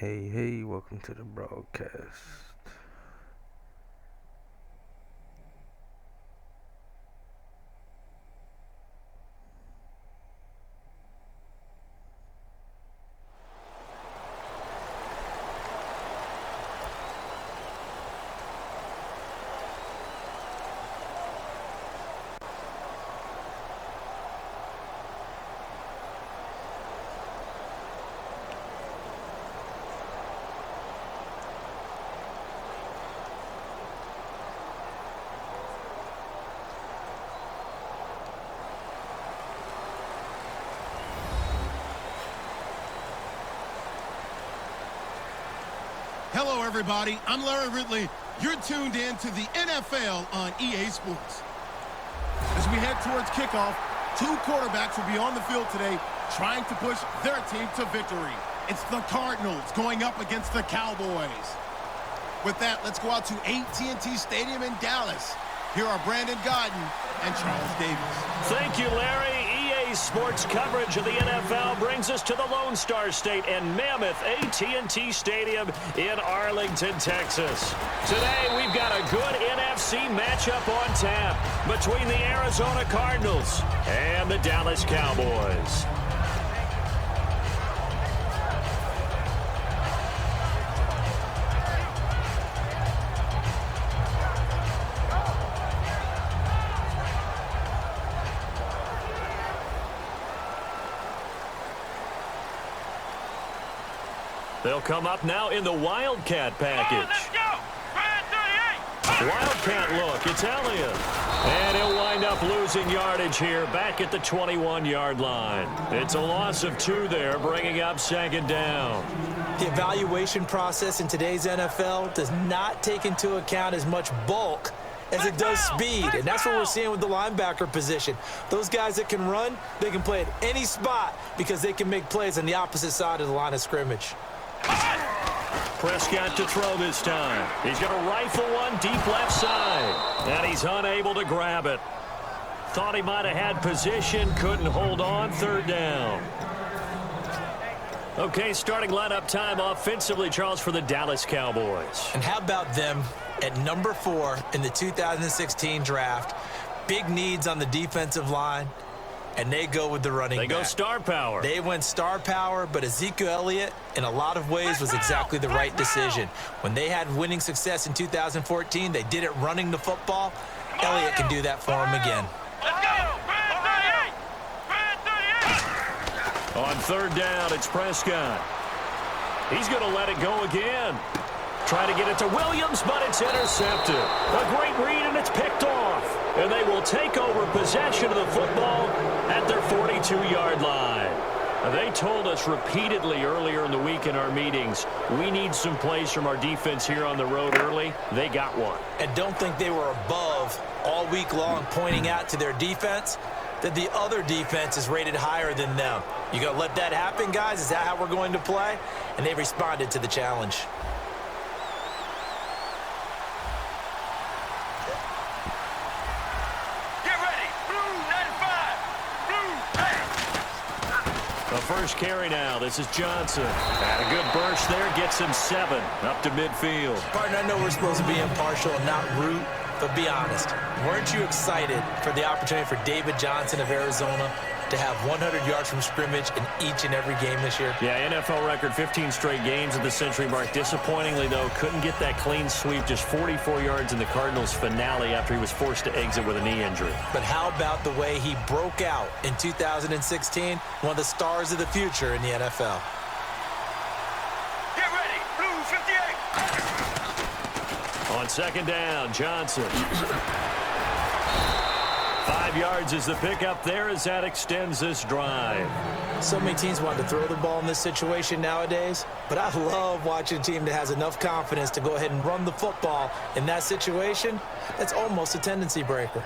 Hey, welcome to the broadcast. Hello, everybody. I'm Larry Ridley. You're tuned in to the NFL on EA Sports. As we head towards kickoff, two quarterbacks will be on the field today trying to push their team to victory. It's the Cardinals going up against the Cowboys. With that, let's go out to AT&T Stadium in Dallas. Here are Brandon Gaudin and Charles Davis. Thank you, Larry. EA Sports coverage of the NFL brings us to the Lone Star State and mammoth AT&T Stadium in Arlington, Texas. Today, we've got a good NFC matchup on tap between the Arizona Cardinals and the Dallas Cowboys. They'll come up now in the Wildcat package. Wildcat look, it's Elliott. And he'll wind up losing yardage here back at the 21-yard line. It's a loss of 2 there, bringing up second down. The evaluation process in today's NFL does not take into account as much bulk as it does speed, and that's what we're seeing with the linebacker position. Those guys that can run, they can play at any spot because they can make plays on the opposite side of the line of scrimmage. Prescott to throw this time. He's going to rifle one deep left side, and he's unable to grab it. Thought he might have had position, couldn't hold on, third down. Okay, starting lineup time offensively, Charles, for the Dallas Cowboys. And how about them at number 4 in the 2016 draft? Big needs on the defensive line. And they go with the running back. They go star power. They went star power, but Ezekiel Elliott, in a lot of ways, was exactly the right decision. When they had winning success in 2014, they did it running the football. Elliott can do that for them again. On third down, it's Prescott. He's going to let it go again. Try to get it to Williams, but it's intercepted. A great read, and it's picked off. And they will take over possession of the football at their 42-yard line. They told us repeatedly earlier in the week in our meetings, we need some plays from our defense here on the road early. They got one. And don't think they were above all week long pointing out to their defense that the other defense is rated higher than them. You going to let that happen, guys? Is that how we're going to play? And they responded to the challenge. First carry now. This is Johnson. And a good burst there. Gets him 7 up to midfield. Partner, I know we're supposed to be impartial and not root, but be honest. Weren't you excited for the opportunity for David Johnson of Arizona to have 100 yards from scrimmage in each and every game this year? Yeah, NFL record 15 straight games at the century mark. Disappointingly, though, couldn't get that clean sweep. Just 44 yards in the Cardinals' finale after he was forced to exit with a knee injury. But how about the way he broke out in 2016? One of the stars of the future in the NFL. Get ready, Blue 58. On second down, Johnson. 5 yards is the pickup there as that extends this drive. So many teams want to throw the ball in this situation nowadays, but I love watching a team that has enough confidence to go ahead and run the football in that situation. That's almost a tendency breaker.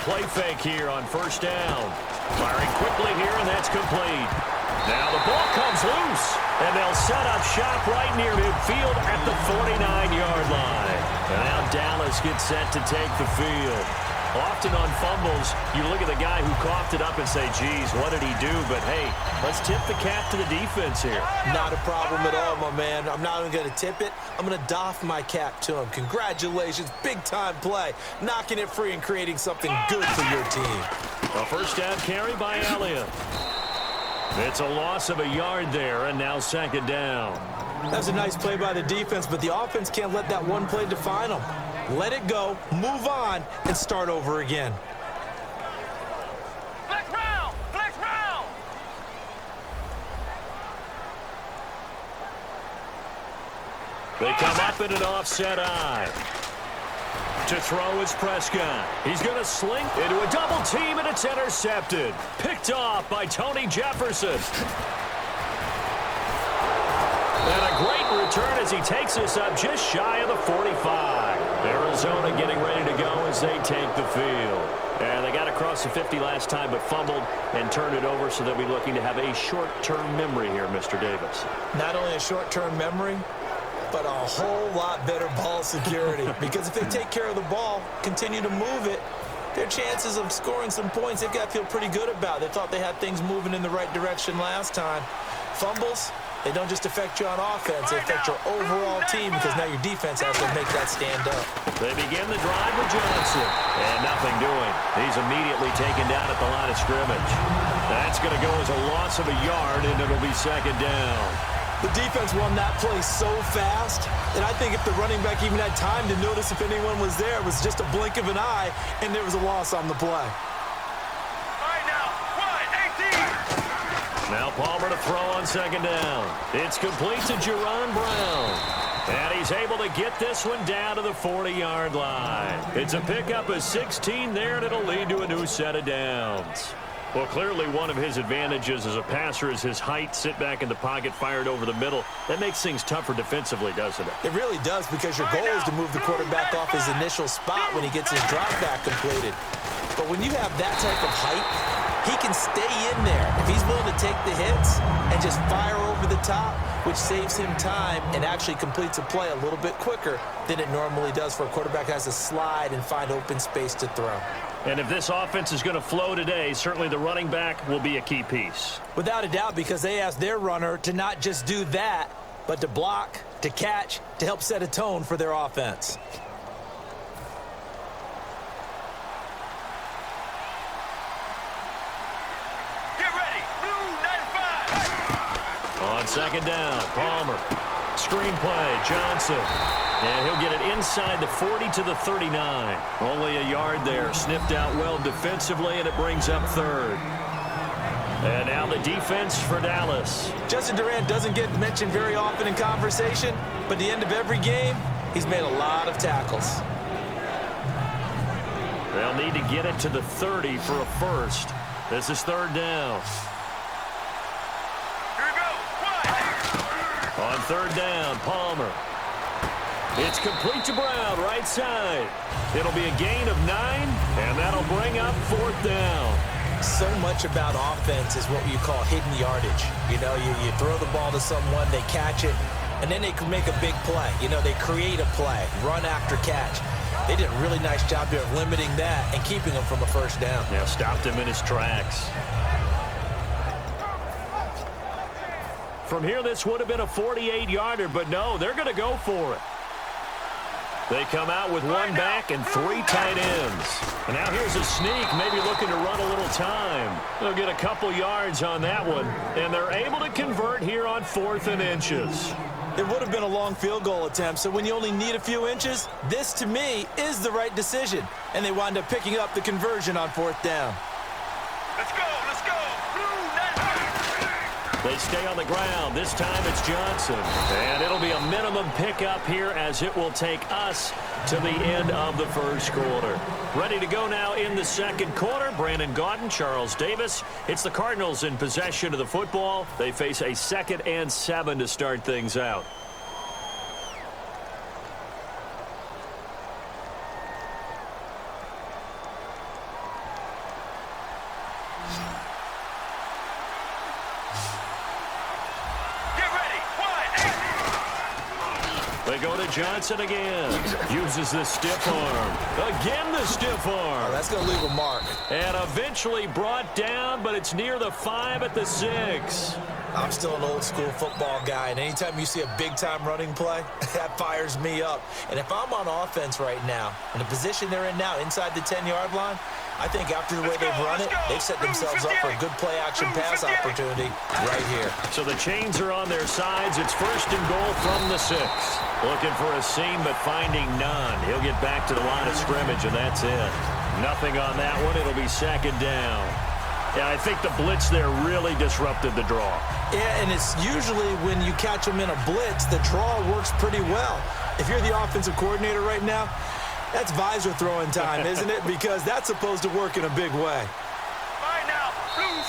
play fake here on first down. Firing quickly here, and that's complete. Now the ball comes loose, and they'll set up shop right near midfield at the 49-yard line. And now Dallas gets set to take the field. Often on fumbles, you look at the guy who coughed it up and say, geez, what did he do? But, hey, let's tip the cap to the defense here. Not a problem at all, my man. I'm not even going to tip it. I'm going to doff my cap to him. Congratulations, big-time play. Knocking it free and creating something good for your team. A first down carry by Elliott. It's a loss of a yard there, and now second down. That's a nice play by the defense, but the offense can't let that one play define them. Let it go, move on, and start over again. Flex round! Flex round! They come up in an offset eye. To throw is Prescott. He's going to sling into a double team, and it's intercepted. Picked off by Tony Jefferson. And a great return as he this up just shy of the 45. Arizona getting ready to go as they take the field. And they got across the 50 last time but fumbled and turned it over, so they'll be looking to have a short-term memory here, Mr. Davis. Not only a short-term memory, but a whole lot better ball security. Because if they take care of the ball, continue to move it, their chances of scoring some points, they've got to feel pretty good about. They thought they had things moving in the right direction last time. Fumbles, they don't just affect you on offense, they affect your overall team because now your defense has to make that stand up. They begin the drive with Johnson, and nothing doing. He's immediately taken down at the line of scrimmage. That's going to go as a loss of a yard, and it'll be second down. The defense won that play so fast that I think if the running back even had time to notice if anyone was there, it was just a blink of an eye, and there was a loss on the play. Now Palmer to throw on second down. It's complete to Jerron Brown. And he's able to get this one down to the 40-yard line. It's a pickup of 16 there, and it'll lead to a new set of downs. Well, clearly one of his advantages as a passer is his height, sit back in the pocket, fired over the middle. That makes things tougher defensively, doesn't it? It really does, because your goal is to move the quarterback off his initial spot when he gets his drop back completed. But when you have that type of height, he can stay in there if he's willing to take the hits and just fire over the top, which saves him time and actually completes a play a little bit quicker than it normally does for a quarterback who has to slide and find open space to throw. And if this offense is going to flow today, certainly the running back will be a key piece. Without a doubt, because they asked their runner to not just do that, but to block, to catch, to help set a tone for their offense. On second down, Palmer. Screen play, Johnson. And he'll get it inside the 40 to the 39. Only a yard there. Sniffed out well defensively, and it brings up third. And now the defense for Dallas. Justin Durant doesn't get mentioned very often in conversation, but at the end of every game, he's made a lot of tackles. They'll need to get it to the 30 for a first. This is third down. On third down, Palmer. It's complete to Brown, right side. It'll be a gain of 9, and that'll bring up fourth down. So much about offense is what you call hidden yardage. You know, you throw the ball to someone, they catch it, and then they can make a big play. You know, they create a play, run after catch. They did a really nice job here of limiting that and keeping him from a first down. Yeah, stopped him in his tracks. From here, this would have been a 48-yarder, but no, they're going to go for it. They come out with one back and 3 tight ends. And now here's a sneak, maybe looking to run a little time. They'll get a couple yards on that one, and they're able to convert here on 4th and inches. It would have been a long field goal attempt, so when you only need a few inches, this, to me, is the right decision. And they wind up picking up the conversion on 4th down. Let's go, let's go. They stay on the ground. This time it's Johnson. And it'll be a minimum pickup here as it will take us to the end of the first quarter. Ready to go now in the second quarter. Brandon Gaudin, Charles Davis. It's the Cardinals in possession of the football. They face a 2nd and 7 to start things out. They go to Johnson again. Uses the stiff arm. Again the stiff arm. Oh, that's going to leave a mark. And eventually brought down, but it's near the 5 at the 6. I'm still an old-school football guy, and anytime you see a big-time running play, that fires me up. And if I'm on offense right now, in the position they're in now, inside the 10-yard line, I think after the way they've run it, they've set themselves up for a good play-action pass opportunity right here. So the chains are on their sides. It's 1st and goal from the 6. Looking for a seam, but finding none. He'll get back to the line of scrimmage, and that's it. Nothing on that one. It'll be 2nd down. Yeah, I think the blitz there really disrupted the draw. Yeah, and it's usually when you catch them in a blitz, the draw works pretty well. If you're the offensive coordinator right now, that's visor throwing time, isn't it? Because that's supposed to work in a big way. All right, now, blue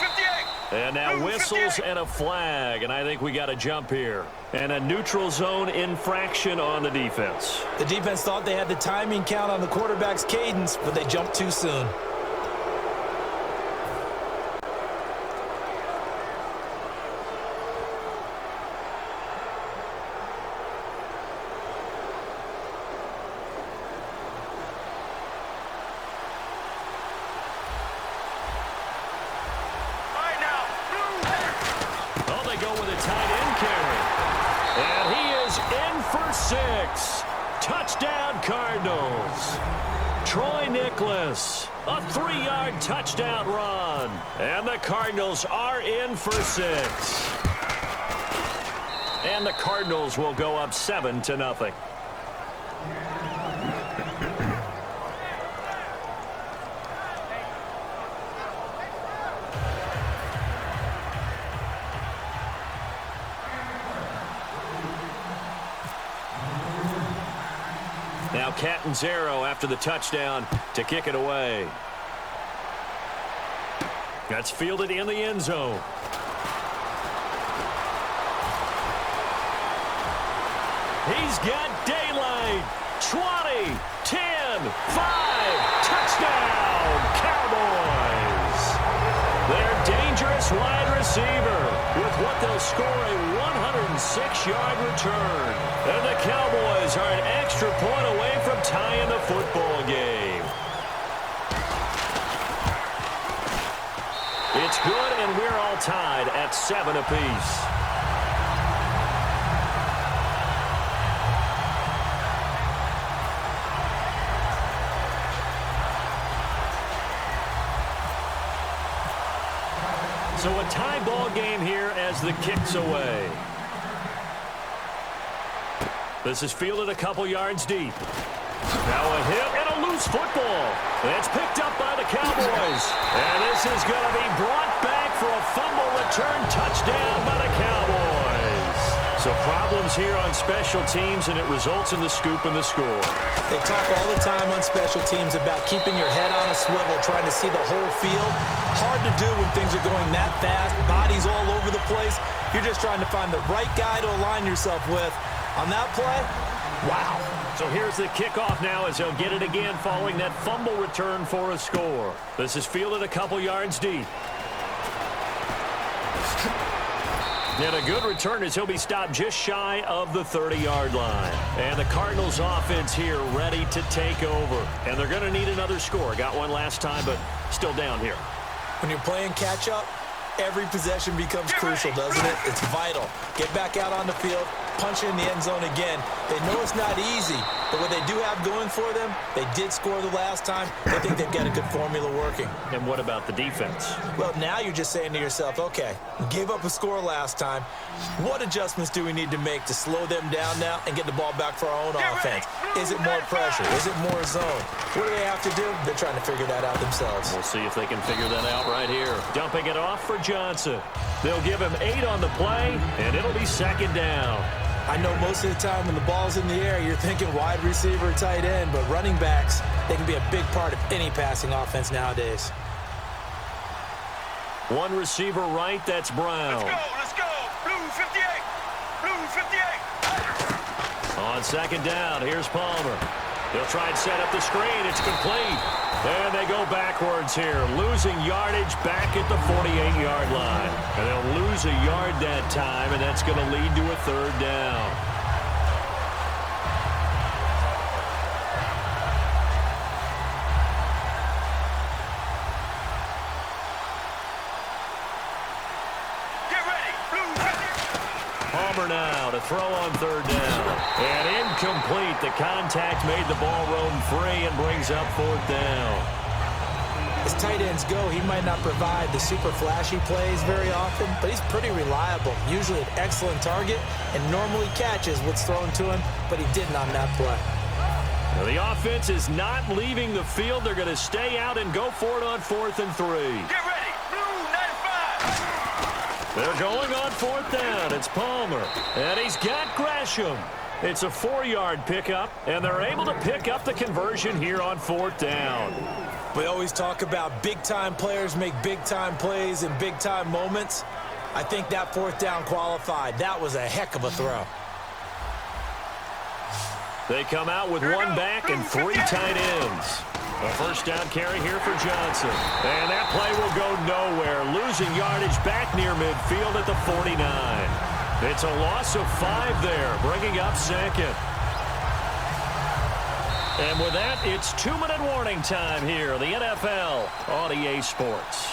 58. And now Blue whistles 58. and a flag, and I think we got a jump here. And a neutral zone infraction on the defense. The defense thought they had the timing count on the quarterback's cadence, but they jumped too soon. Touchdown Cardinals. Troy Nicholas, a 3-yard touchdown run. And the Cardinals are in for 6. And the Cardinals will go up 7-0. Now Catanzaro after the touchdown to kick it away. That's fielded in the end zone. He's got daylight. 20, 10, 5, touchdown, Cowboys. Their dangerous wide receiver with what they'll score a 106-yard return. And the Cowboys are an extra point away from tying the football game. It's good, and we're all tied at 7 apiece. So a tie ball game here as the kick's away. This is fielded a couple yards deep. Now a hit and a loose football. It's picked up by the Cowboys. And this is going to be brought back for a fumble return touchdown by the Cowboys. So problems here on special teams, and it results in the scoop and the score. They talk all the time on special teams about keeping your head on a swivel, trying to see the whole field. Hard to do when things are going that fast, bodies all over the place. You're just trying to find the right guy to align yourself with. On that play, wow. So here's the kickoff now as they'll get it again following that fumble return for a score. This is fielded a couple yards deep. And a good return as he'll be stopped just shy of the 30-yard line. And the Cardinals offense here ready to take over. And they're going to need another score. Got one last time, but still down here. When you're playing catch-up, every possession becomes crucial, doesn't it? It's vital. Get back out on the field, punch it in the end zone again. They know it's not easy, but what they do have going for them, they did score the last time. They think they've got a good formula working. And what about the defense? Well, now you're just saying to yourself, okay, we gave up a score last time. What adjustments do we need to make to slow them down now and get the ball back for our own offense? Is it more pressure? Is it more zone? What do they have to do? They're trying to figure that out themselves. We'll see if they can figure that out right here. Dumping it off for Johnson. They'll give him 8 on the play, and it'll be 2nd down. I know most of the time when the ball's in the air, you're thinking wide receiver, tight end, but running backs, they can be a big part of any passing offense nowadays. One receiver right, that's Brown. Let's go. Blue 58. Blue 58. On 2nd down, here's Palmer. They'll try and set up the screen. It's complete. And they go backwards here, losing yardage back at the 48-yard line. And they'll lose a yard that time, and that's going to lead to a 3rd down. Palmer now to throw on third down. And incomplete. The contact made the ball roam free and brings up fourth down. As tight ends go, he might not provide the super flashy plays very often, but he's pretty reliable. Usually an excellent target and normally catches what's thrown to him, but he didn't on that play. Now the offense is not leaving the field. They're going to stay out and go for it on 4th and 3. Get ready. Blue 95. They're going on 4th down. It's Palmer. And he's got Gresham. It's a 4-yard pickup, and they're able to pick up the conversion here on 4th down. We always talk about big-time players make big-time plays in big-time moments. I think that 4th down qualified. That was a heck of a throw. They come out with one back and 3 tight ends. A first down carry here for Johnson. And that play will go nowhere. Losing yardage back near midfield at the 49. It's a loss of 5 there, bringing up second. And with that, it's 2-minute warning time here, the NFL on EA Sports.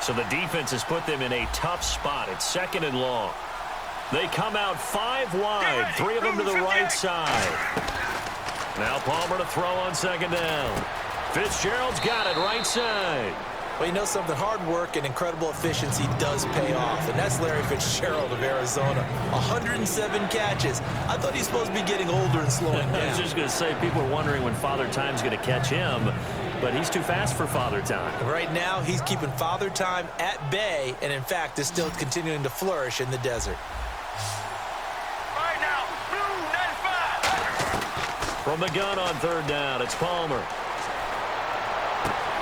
So the defense has put them in a tough spot. It's 2nd and long. They come out 5 wide, 3 of them to the right side. Now Palmer to throw on 2nd down. Fitzgerald's got it right side. Well, you know something, hard work and incredible efficiency does pay off, and that's Larry Fitzgerald of Arizona. 107 catches. I thought he's supposed to be getting older and slowing down. I was just going to say, people are wondering when Father Time's going to catch him, but he's too fast for Father Time. Right now, he's keeping Father Time at bay, and in fact, is still continuing to flourish in the desert. Right now, blue 95. From the gun on 3rd down, it's Palmer.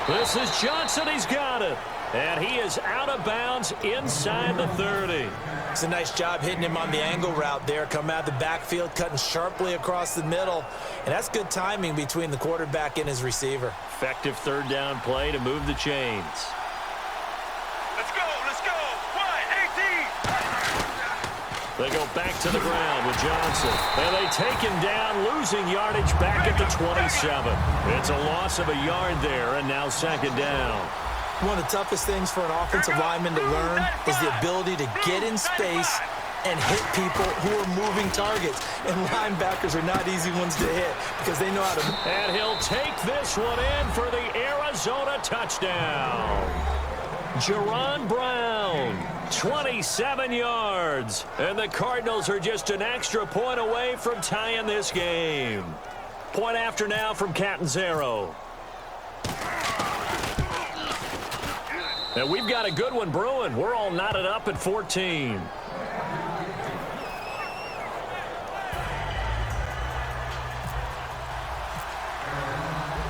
This is Johnson. He's got it. And he is out of bounds inside the 30. It's a nice job hitting him on the angle route there. Come out of the backfield, cutting sharply across the middle. And that's good timing between the quarterback and his receiver. Effective 3rd down play to move the chains. Let's go. Let's go. 1-18. They go back to the ground with Johnson. And they take him down, losing yardage back at the 27. It's a loss of a yard there, and now 2nd down. One of the toughest things for an offensive lineman to learn is the ability to get in space and hit people who are moving targets. And linebackers are not easy ones to hit because they know how to. And he'll take this one in for the Arizona touchdown. Jaron Brown, 27 yards. And the Cardinals are just an extra point away from tying this game. Point after now from Catanzaro. And we've got a good one brewing. We're all knotted up at 14.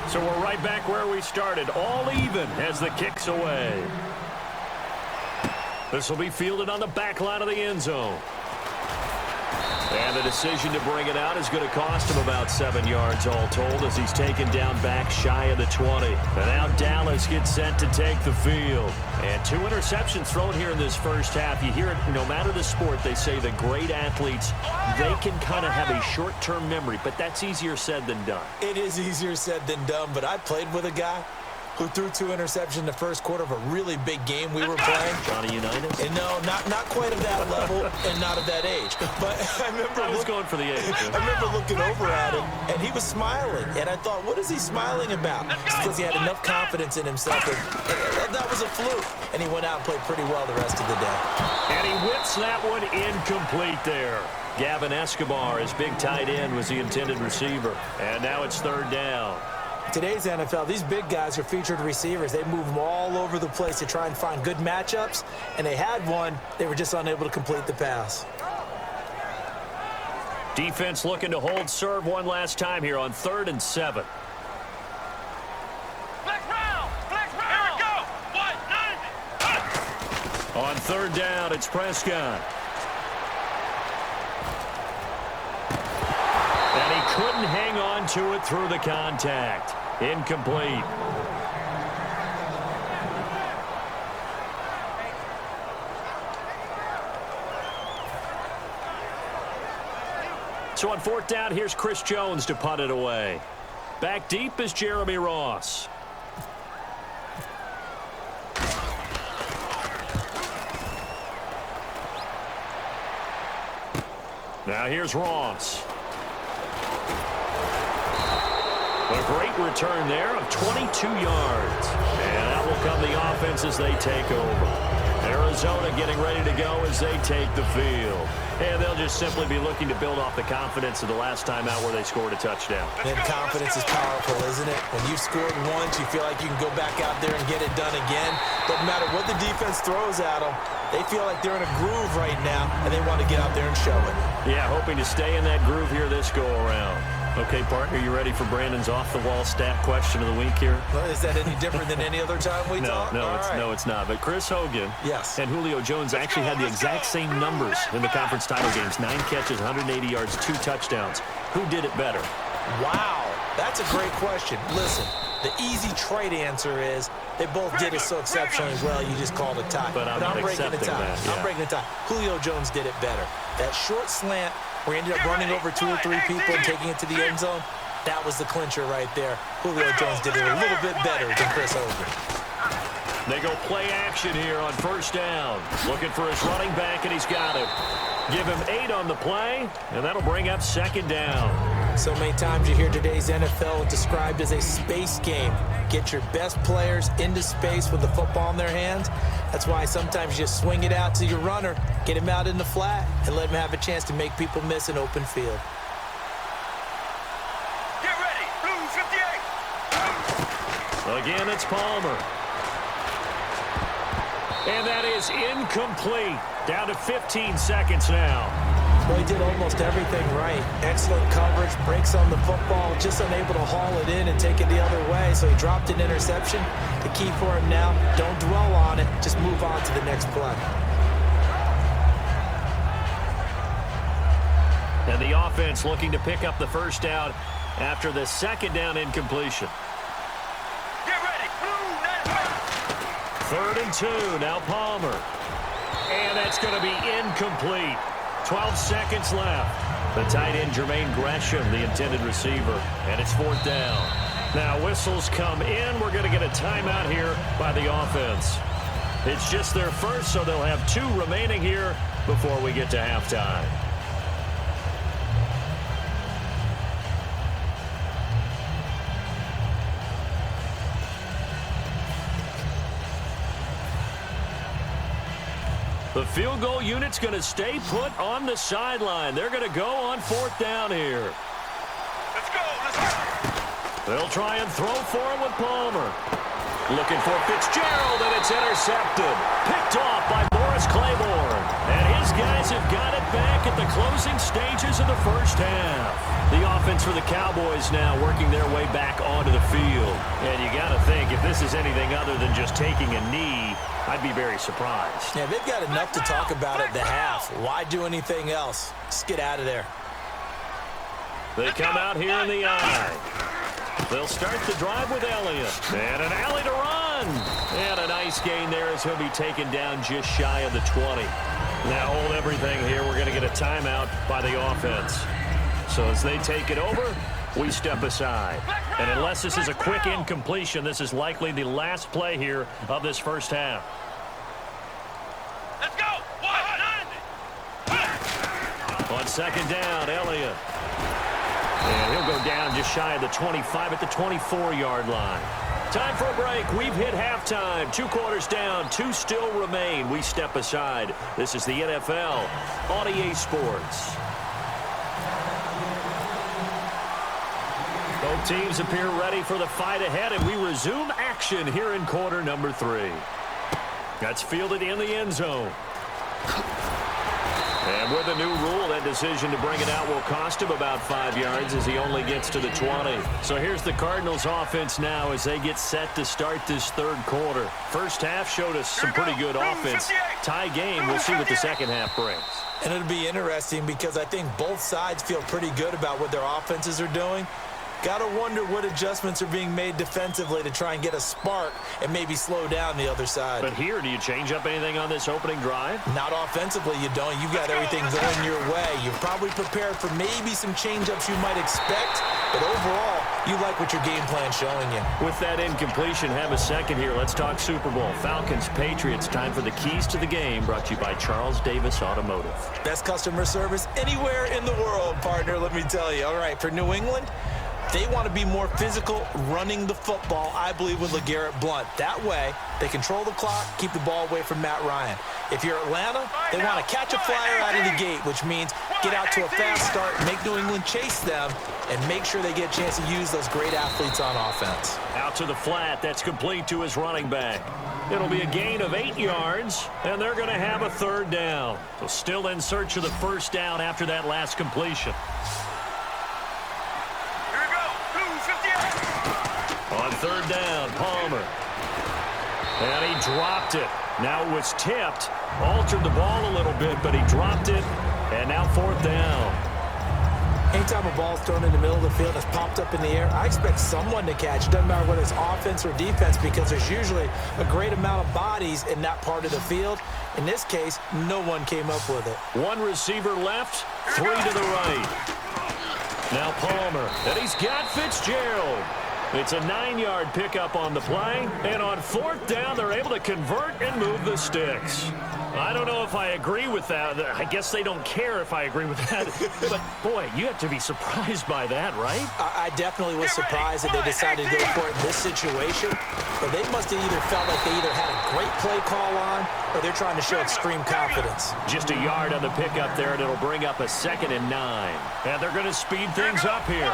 So we're right back where we started. All even as the kick's away. This will be fielded on the back line of the end zone. And the decision to bring it out is going to cost him about 7 yards all told as he's taken down back shy of the 20. And now Dallas gets set to take the field. And 2 interceptions thrown here in this first half. You hear it, no matter the sport, they say the great athletes, they can kind of have a short-term memory, but that's easier said than done. It is easier said than done, but I played with a guy who threw 2 interceptions in the first quarter of a really big game we were playing. Johnny Unitas? And no, not quite of that level and not of that age. But I was going for the age. I remember looking over at him, and he was smiling. And I thought, what is he smiling about? It's because he had enough confidence in himself. And that was a fluke. And he went out and played pretty well the rest of the day. And he whips that one incomplete there. Gavin Escobar, his big tight end, was the intended receiver. And now it's 3rd down. Today's NFL, these big guys are featured receivers. They move them all over the place to try and find good matchups, and they had one. They were just unable to complete the pass. Defense looking to hold serve one last time here on 3rd and 7. Black round. Here we go. 1-9. On 3rd down, it's Prescott. And he couldn't hang on to it through the contact. Incomplete. So on 4th down, here's Chris Jones to punt it away. Back deep is Jeremy Ross. Now here's Ross. A great return there of 22 yards. And that will come the offense as they take over. Arizona getting ready to go as they take the field. And they'll just simply be looking to build off the confidence of the last time out where they scored a touchdown. And confidence is powerful, isn't it? When you've scored once, you feel like you can go back out there and get it done again. Doesn't matter what the defense throws at them. They feel like they're in a groove right now, and they want to get out there and show it. Yeah, hoping to stay in that groove here this go-around. Okay, partner, you ready for Brandon's off-the-wall stat question of the week here? Well, is that any different than any other time we talk? No, it's not. But Chris Hogan and Julio Jones actually had the exact same numbers in the conference title games. 9 catches, 180 yards, 2 touchdowns. Who did it better? Wow, that's a great question. Listen, the easy trite answer is they both did it so exceptionally well, you just called a tie. But I'm breaking the tie. That, yeah. I'm breaking the tie. Julio Jones did it better. That short slant where he ended up running over 2 or 3 people and taking it to the end zone, that was the clincher right there. Julio Jones did it a little bit better than Chris Hogan. They go play action here on first down. Looking for his running back, and he's got it. Give him 8 on the play, and that'll bring up second down. So many times you hear today's NFL described as a space game. Get your best players into space with the football in their hands. That's why sometimes you just swing it out to your runner, get him out in the flat, and let him have a chance to make people miss an open field. Get ready, Blue 58. Again, it's Palmer. And that is incomplete. Down to 15 seconds now. Well, he did almost everything right. Excellent coverage, breaks on the football, just unable to haul it in and take it the other way. So he dropped an interception. The key for him now, don't dwell on it. Just move on to the next play. And the offense looking to pick up the first down after the second down incompletion. Get ready, Blue 3rd and 2, now Palmer. And that's going to be incomplete. 12 seconds left. The tight end, Jermaine Gresham, the intended receiver. And it's 4th down. Now whistles come in. We're going to get a timeout here by the offense. It's just their first, so they'll have 2 remaining here before we get to halftime. The field goal unit's going to stay put on the sideline. They're going to go on 4th down here. Let's go, let's go. They'll try and throw for it with Palmer. Looking for Fitzgerald, and it's intercepted. Picked off by Morris Claiborne. And his guys have got it back at the closing stages of the first half. The offense for the Cowboys now working their way back onto the field. And you got to think, if this is anything other than just taking a knee, I'd be very surprised. Yeah, they've got enough to talk about at the half. Why do anything else? Just get out of there. They come out here in the eye. They'll start the drive with Elliott. And an alley to run. And a nice gain there as he'll be taken down just shy of the 20. Now hold everything here. We're going to get a timeout by the offense. So as they take it over, we step aside. And unless this is a quick incompletion, this is likely the last play here of this first half. Let's go. 190. On second down, Elliott. And he'll go down just shy of the 25 at the 24-yard line. Time for a break. We've hit halftime. 2 quarters down. 2 still remain. We step aside. This is the NFL on EA Sports. Both teams appear ready for the fight ahead, and we resume action here in quarter number 3. That's fielded in the end zone. And with a new rule, that decision to bring it out will cost him about 5 yards as he only gets to the 20. So here's the Cardinals offense now as they get set to start this 3rd quarter. First half showed us some pretty good offense. Tie game, we'll see what the second half brings. And it'll be interesting because I think both sides feel pretty good about what their offenses are doing. Got to wonder what adjustments are being made defensively to try and get a spark and maybe slow down the other side. But here, do you change up anything on this opening drive? Not offensively, you don't. You've got everything going your way. You're probably prepared for maybe some change-ups you might expect, But overall, you like what your game plan's showing you. With that incompletion, have a second here. Let's talk Super Bowl. Falcons, Patriots. Time for the keys to the game, brought to you by Charles Davis Automotive. Best customer service anywhere in the world, partner, let me tell you. All right, for New England, they want to be more physical running the football, I believe, with LeGarrette Blount. That way, they control the clock, keep the ball away from Matt Ryan. If you're Atlanta, they want to catch a flyer out of the gate, which means get out to a fast start, make New England chase them, and make sure they get a chance to use those great athletes on offense. Out to the flat. That's complete to his running back. It'll be a gain of 8 yards, and they're going to have a third down. So still in search of the first down after that last completion. On third down, Palmer. And he dropped it. Now it was tipped. Altered the ball a little bit, but he dropped it. And now fourth down. Anytime a ball's thrown in the middle of the field and it's popped up in the air, I expect someone to catch. It doesn't matter whether it's offense or defense, because there's usually a great amount of bodies in that part of the field. In this case, no one came up with it. One receiver left, 3 to the right. Now Palmer, and he's got Fitzgerald. It's a 9-yard pickup on the play, and on fourth down, they're able to convert and move the sticks. I don't know if I agree with that. I guess they don't care if I agree with that. But, boy, you have to be surprised by that, right? I definitely was surprised that they decided to go for it in this situation. But they must have either felt like they either had a great play call on, or they're trying to show extreme confidence. Just a yard on the pickup there, and it'll bring up a 2nd and 9. And they're going to speed things up here.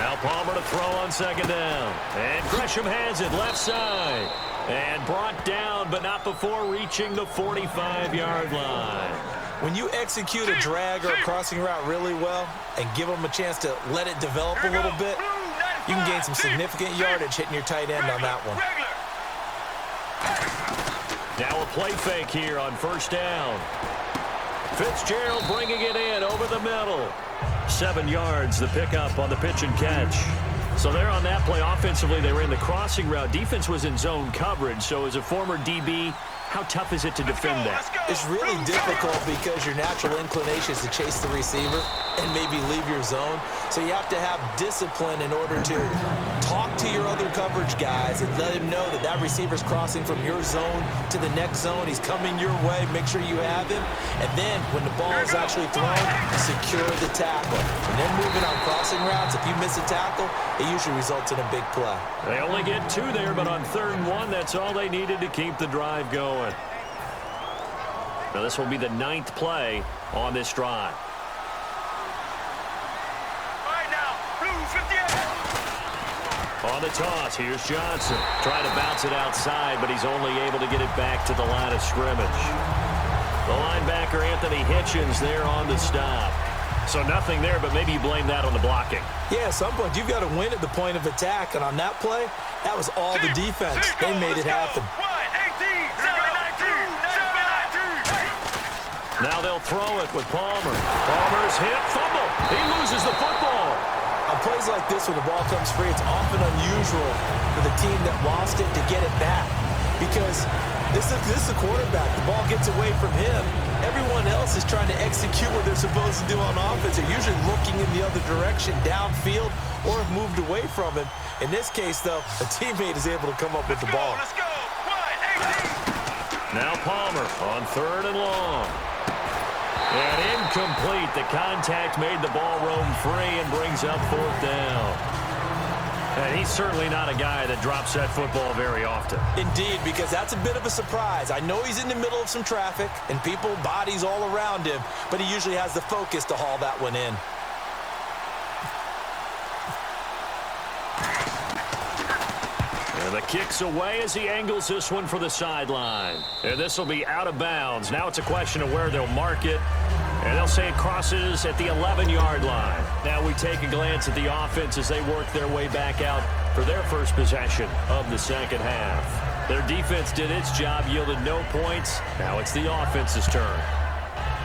Now Palmer to throw on second down. And Gresham has it left side. And brought down, but not before reaching the 45-yard line. When you execute a drag or a crossing route really well and give them a chance to let it develop a little bit, you can gain some significant yardage hitting your tight end on that one. Now a play fake here on first down. Fitzgerald bringing it in over the middle. 7 yards, the pickup on the pitch and catch. So they're on that play. Offensively, they were in the crossing route. Defense was in zone coverage. So as a former DB, how tough is it to defend that? It's really difficult because your natural inclination is to chase the receiver and maybe leave your zone. So you have to have discipline in order to talk to your other coverage guys and let him know that that receiver's crossing from your zone to the next zone. He's coming your way. Make sure you have him. And then when the ball is actually thrown, secure the tackle. And then moving on crossing routes, if you miss a tackle, it usually results in a big play. They only get 2 there, but on 3rd and 1, that's all they needed to keep the drive going. Now this will be the 9th play on this drive. Right now, blue 58. On the toss, here's Johnson. Trying to bounce it outside, but he's only able to get it back to the line of scrimmage. The linebacker, Anthony Hitchens, there on the stop. So nothing there, but maybe you blame that on the blocking. Yeah, at some point, you've got to win at the point of attack. And on that play, that was all the defense. They made it happen. 18, Now they'll throw it with Palmer. Palmer's hit, fumble. He loses the football. On plays like this, when the ball comes free, it's often unusual for the team that lost it to get it back. Because this is the quarterback. The ball gets away from him. Everyone else is trying to execute what they're supposed to do on offense. They're usually looking in the other direction, downfield, or have moved away from him. In this case, though, a teammate is able to come up with the ball. Let's go. 18. Now Palmer on 3rd and long. And incomplete. The contact made the ball roam free and brings up 4th down. And he's certainly not a guy that drops that football very often. Indeed, because that's a bit of a surprise. I know he's in the middle of some traffic and people, bodies all around him, but he usually has the focus to haul that one in. And the kick's away as he angles this one for the sideline. And this will be out of bounds. Now it's a question of where they'll mark it. And they'll say it crosses at the 11-yard line. Now we take a glance at the offense as they work their way back out for their first possession of the second half. Their defense did its job, yielded no points. Now it's the offense's turn.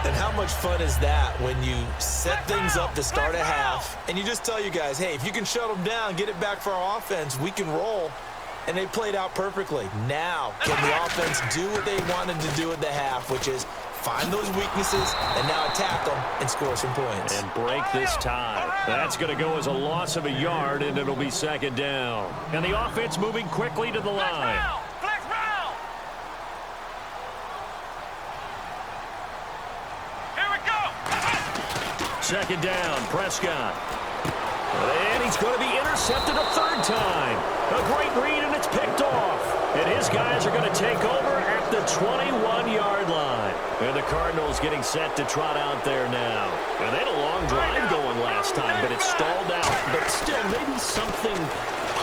And how much fun is that when you set things up to start a half and you just tell you guys, hey, if you can shut them down, get it back for our offense, we can roll. And they played out perfectly. Now, can the offense do what they wanted to do at the half, which is find those weaknesses, and now attack them and score some points. And break this tie. That's going to go as a loss of a yard, and it'll be second down. And the offense moving quickly to the line. Flex round. Here we go. Second down, Prescott. And he's going to be intercepted a third time. A great read, and it's picked off. And his guys are going to take over at the 21-yard line. And the Cardinals getting set to trot out there now. And they had a long drive going last time, but it stalled out. But still, maybe something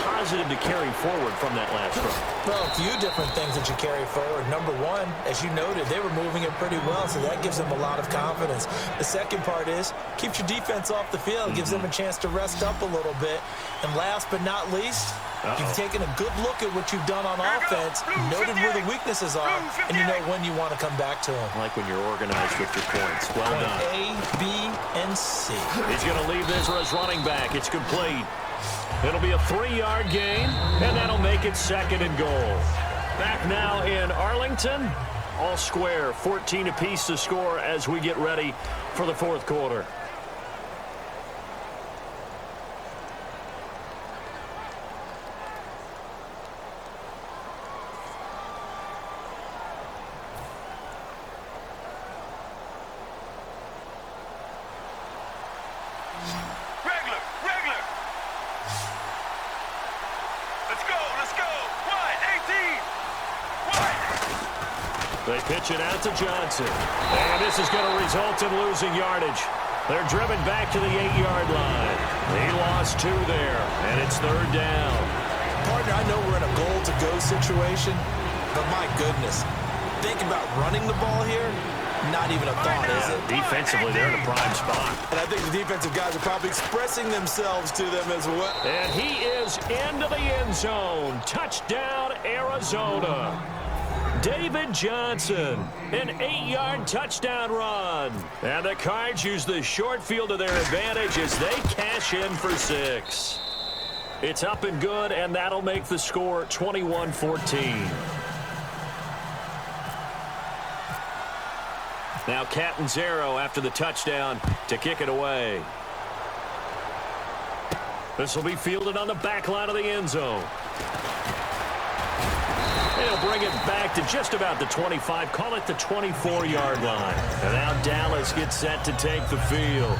positive to carry forward from that last run. Well, a few different things that you carry forward. Number one, as you noted, they were moving it pretty well, so that gives them a lot of confidence. The second part is, keeps your defense off the field, gives them a chance to rest up a little bit. And last but not least, you've taken a good look at what you've done on offense, noted where the weaknesses are, and you know when you want to come back to them. I like when you're organized with your points. Well done. A, B, and C. He's going to leave this as running back. It's complete. It'll be a 3-yard gain, and that'll make it second and goal. Back now in Arlington. All square, 14 apiece to score as we get ready for the fourth quarter. They pitch it out to Johnson. And this is going to result in losing yardage. They're driven back to the 8-yard line. He lost 2 there, and it's third down. Partner, I know we're in a goal-to-go situation, but my goodness, think about running the ball here. Not even a thought, is it? Defensively, they're in a prime spot. And I think the defensive guys are probably expressing themselves to them as well. And he is into the end zone. Touchdown, Arizona. David Johnson, an 8-yard touchdown run. And the Cards use the short field to their advantage as they cash in for 6. It's up and good, and that'll make the score 21-14. Now Catanzaro after the touchdown to kick it away. This will be fielded on the back line of the end zone. He'll bring it back to just about the 25, call it the 24-yard line. And now Dallas gets set to take the field.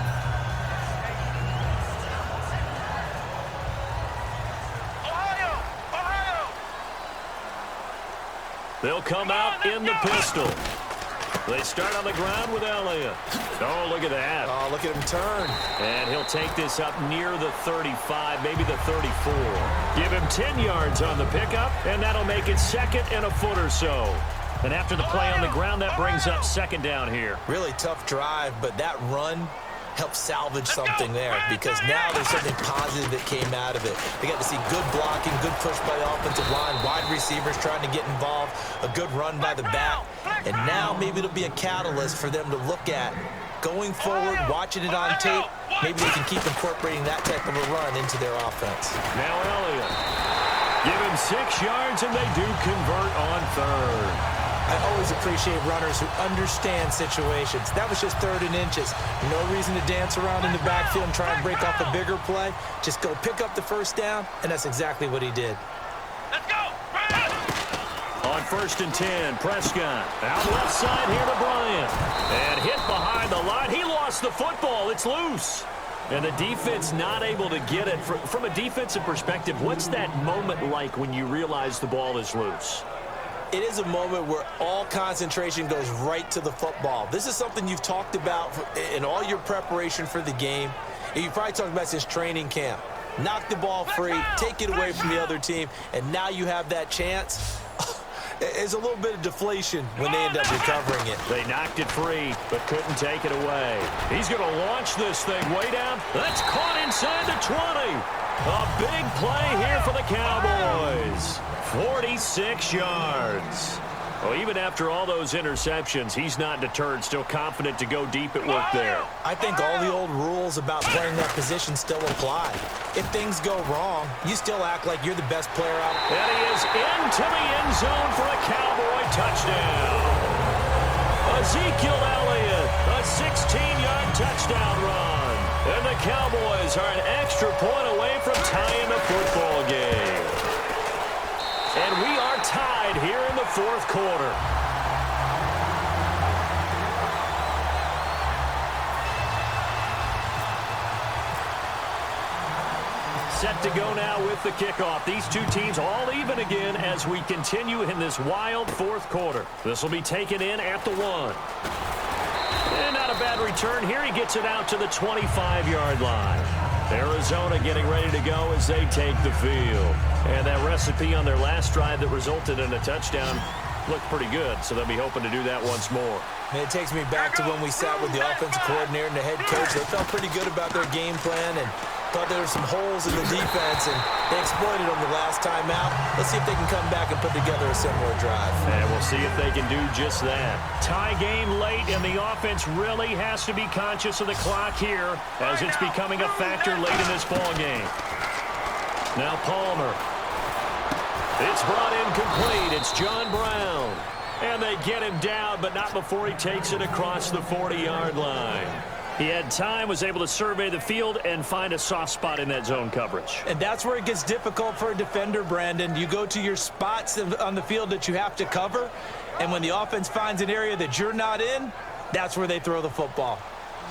Ohio! They'll come out in the pistol. They start on the ground with Elliott. Oh, look at that. Oh, look at him turn. And he'll take this up near the 35, maybe the 34. Give him 10 yards on the pickup, and that'll make it second and a foot or so. And after the play on the ground, that brings up second down here. Really tough drive, but that run helped salvage something there because now there's something positive that came out of it. They got to see good blocking, good push by the offensive line, wide receivers trying to get involved, a good run by the back, and now maybe it'll be a catalyst for them to look at going forward, watching it on tape. Maybe they can keep incorporating that type of a run into their offense. Now Elliott. Give him 6 yards, and they do convert on third. I always appreciate runners who understand situations. That was just 3rd and inches. No reason to dance around in the backfield and try and break off a bigger play. Just go pick up the first down, and that's exactly what he did. Let's go! On 1st and 10, Prescott. Out left side here to Bryant. And hit behind the line. He lost the football. It's loose. And the defense not able to get it. From a defensive perspective, what's that moment like when you realize the ball is loose? It is a moment where all concentration goes right to the football. This is something you've talked about in all your preparation for the game. And you've probably talked about since training camp. Knock the ball free, take it away from the other team, and now you have that chance. There's a little bit of deflation when they end up recovering it. They knocked it free, but couldn't take it away. He's going to launch this thing way down. That's caught inside the 20. A big play here for the Cowboys. 46 yards. Well, even after all those interceptions, he's not deterred, still confident to go deep at work there. I think all the old rules about playing that position still apply. If things go wrong, you still act like you're the best player out. And he is into the end zone for a Cowboy touchdown. A Ezekiel Elliott, a 16-yard touchdown run. And the Cowboys are an extra point away from tying the football game. And we are tied here in the fourth quarter. Set to go now with the kickoff. These two teams all even again as we continue in this wild fourth quarter. This will be taken in at the 1. And not a bad return here. He gets it out to the 25-yard line. Arizona getting ready to go as they take the field. And that recipe on their last drive that resulted in a touchdown looked pretty good, so they'll be hoping to do that once more. And it takes me back to when we sat with the offensive coordinator and the head coach. They felt pretty good about their game plan and thought there were some holes in the defense, and they exploited them the last time out. Let's see if they can come back and put together a similar drive. And we'll see if they can do just that. Tie game late, and the offense really has to be conscious of the clock here as it's becoming a factor late in this ball game. Now Palmer. It's brought in complete. It's John Brown. And they get him down, but not before he takes it across the 40-yard line. He had time, was able to survey the field and find a soft spot in that zone coverage. And that's where it gets difficult for a defender, Brandon. You go to your spots on the field that you have to cover, and when the offense finds an area that you're not in, that's where they throw the football.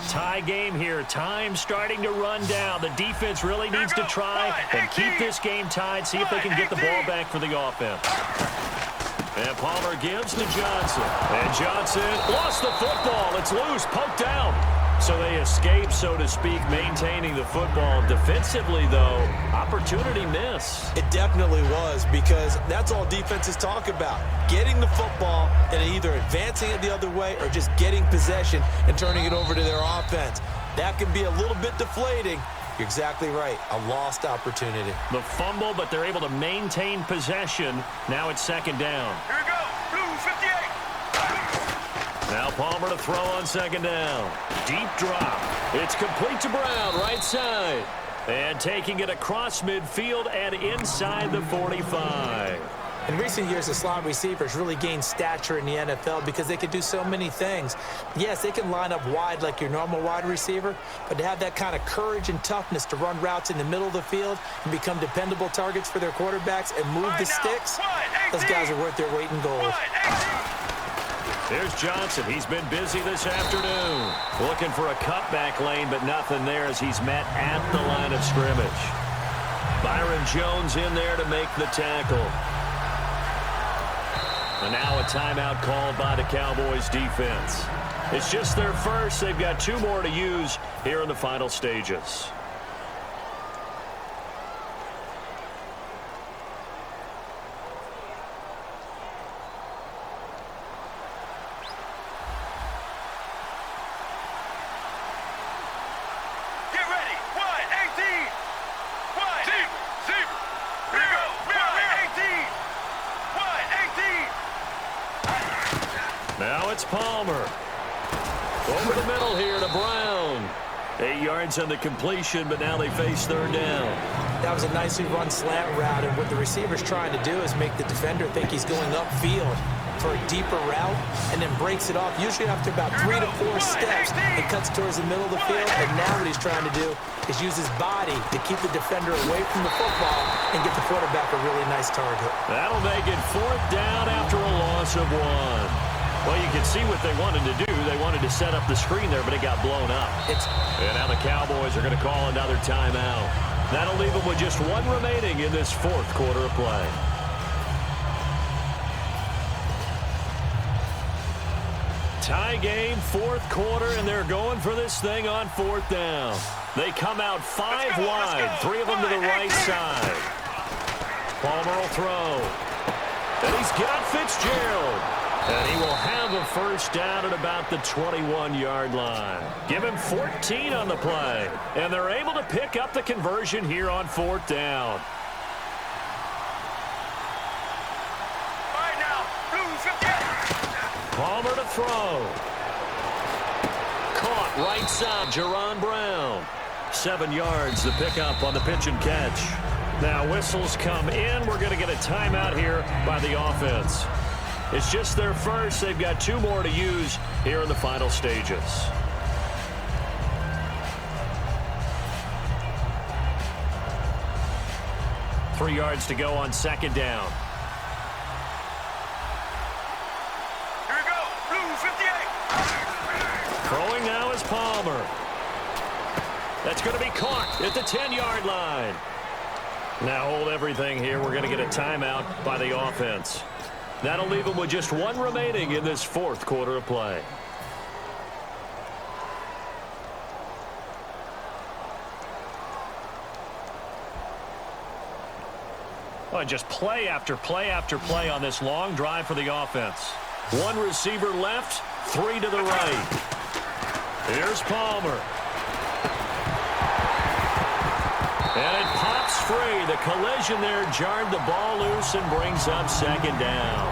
Tie game here. Time starting to run down. The defense really needs to try and keep this game tied, see if they can get the ball back for the offense. And Palmer gives to Johnson. And Johnson lost the football. It's loose, poked out. So they escape, so to speak, maintaining the football. Defensively, though, opportunity miss. It definitely was, because that's all defenses talk about. Getting the football and either advancing it the other way or just getting possession and turning it over to their offense. That can be a little bit deflating. You're exactly right. A lost opportunity. The fumble, but they're able to maintain possession. Now it's second down. Here we go. Blue 58. Now Palmer to throw on second down. Deep drop. It's complete to Brown, right side. And taking it across midfield and inside the 45. In recent years, the slot receivers really gained stature in the NFL because they can do so many things. Yes, they can line up wide like your normal wide receiver, but to have that kind of courage and toughness to run routes in the middle of the field and become dependable targets for their quarterbacks and move the sticks, those guys are worth their weight in gold. There's Johnson. He's been busy this afternoon. Looking for a cutback lane, but nothing there as he's met at the line of scrimmage. Byron Jones in there to make the tackle. And now a timeout called by the Cowboys defense. It's just their first. They've got 2 more to use here in the final stages. Get ready. 1-18. 1. Zebra. Here we go. 1-18. 1-18. Now it's Palmer. Over the middle here to Brown. 8 yards on the completion, but now they face third down. That was a nicely run slant route, and what the receiver's trying to do is make the defender think he's going upfield for a deeper route and then breaks it off, usually after about 3 to 4 steps. It cuts towards the middle of the field, and now what he's trying to do is use his body to keep the defender away from the football and get the quarterback a really nice target. That'll make it fourth down after a loss of 1. Well, you can see what they wanted to do. They wanted to set up the screen there, but it got blown up. And now the Cowboys are going to call another timeout. That'll leave them with just 1 remaining in this fourth quarter of play. Tie game, fourth quarter, and they're going for this thing on fourth down. They come out 5 wide, 3 of them to the right side. Palmer will throw. And he's got Fitzgerald. And he will have a first down at about the 21-yard line. Give him 14 on the play. And they're able to pick up the conversion here on fourth down. All right now. Blue 58. Palmer to throw. Caught right side, Jerron Brown. 7 yards, the pickup on the pitch and catch. Now whistles come in. We're going to get a timeout here by the offense. It's just their first. They've got 2 more to use here in the final stages. Three yards to go on second down. Here we go. Blue 58. Throwing now is Palmer. That's going to be caught at the 10-yard line. Now hold everything here. We're going to get a timeout by the offense. That'll leave them with just 1 remaining in this 4th quarter of play. Well, just play after play after play on this long drive for the offense. 1 receiver left, 3 to the right. Here's Palmer. And it pops free. The collision there jarred the ball loose and brings up second down.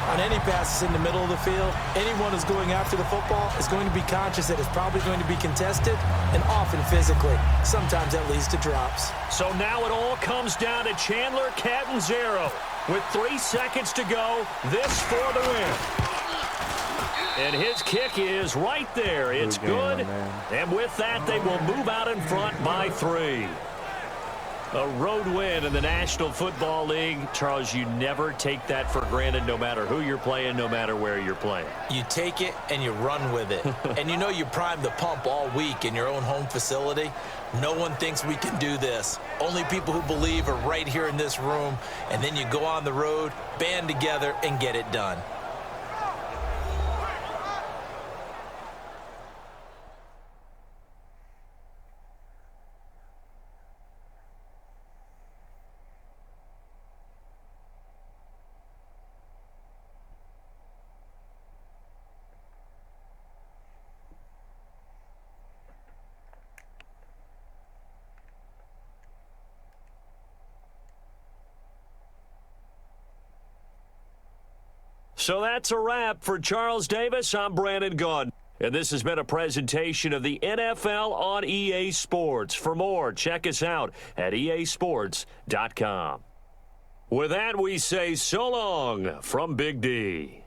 On any passes in the middle of the field, anyone who's going after the football is going to be conscious that it's probably going to be contested and often physically. Sometimes that leads to drops. So now it all comes down to Chandler Catanzaro. With 3 seconds to go, this for the win. And his kick is right there. It's good. And with that, they will move out in front by 3. A road win in the National Football League. Charles, you never take that for granted no matter who you're playing, no matter where you're playing. You take it and you run with it. And you know you primed the pump all week in your own home facility. No one thinks we can do this. Only people who believe are right here in this room. And then you go on the road, band together, and get it done. So that's a wrap for Charles Davis. I'm Brandon Gunn. And this has been a presentation of the NFL on EA Sports. For more, check us out at easports.com. With that, we say so long from Big D.